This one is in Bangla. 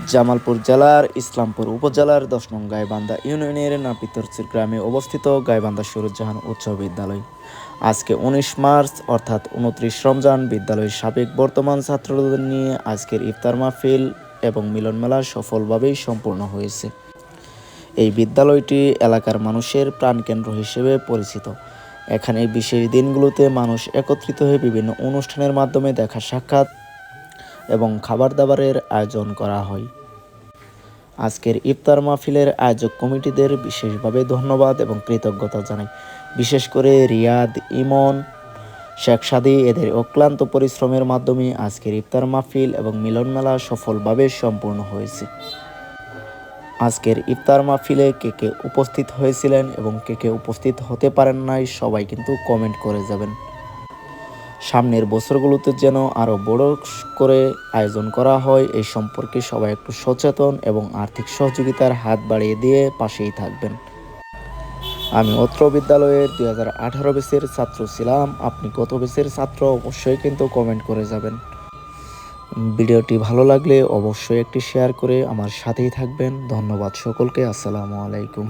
জামালপুর জেলার ইসলামপুর উপজেলার ১০ নং গাইবান্ধা ইউনিয়নের নাপিতরচর গ্রামে অবস্থিত গাইবান্ধা সুরুজ্জাহান উচ্চ বিদ্যালয়। আজকে ১৯ মার্চ অর্থাৎ ২৯ রমজান বিদ্যালয়ের সাবেক বর্তমান ছাত্রদের নিয়ে আজকের ইফতার মাহফিল এবং মিলন মেলা সফলভাবেই সম্পূর্ণ হয়েছে। এই বিদ্যালয়টি এলাকার মানুষের প্রাণকেন্দ্র হিসেবে পরিচিত। এখানে বিশেষ দিনগুলোতে মানুষ একত্রিত হয়ে বিভিন্ন অনুষ্ঠানের মাধ্যমে দেখা সাক্ষাৎ এবং খাবার দাবারের আয়োজন করা হয়। আজকের ইফতার মাহফিলের আয়োজক কমিটিদের বিশেষভাবে ধন্যবাদ এবং কৃতজ্ঞতা জানাই। বিশেষ করে রিয়াদ, ইমন, শেখ সাদী এদের অক্লান্ত পরিশ্রমের মাধ্যমে আজকের ইফতার মাহফিল এবং মিলন মেলা সফলভাবে সম্পূর্ণ হয়েছে। আজকের ইফতার মাহফিলে কে কে উপস্থিত হয়েছিলেন এবং কে কে উপস্থিত হতে পারেন নাই সবাই কিন্তু কমেন্ট করে যাবেন। সামনের বছরগুলোতে যেন আরও বড় করে আয়োজন করা হয় এই সম্পর্কে সবাই একটু সচেতন এবং আর্থিক সহযোগিতার হাত বাড়িয়ে দিয়ে পাশেই থাকবেন। আমি অত্র বিদ্যালয়ের 2018 ব্যাচের ছাত্র ছিলাম। আপনি কত ব্যাচের ছাত্র অবশ্যই কিন্তু কমেন্ট করে যাবেন। ভিডিওটি ভালো লাগলে অবশ্যই একটি শেয়ার করে আমার সাথেই থাকবেন। ধন্যবাদ সকলকে। আসসালামু আলাইকুম।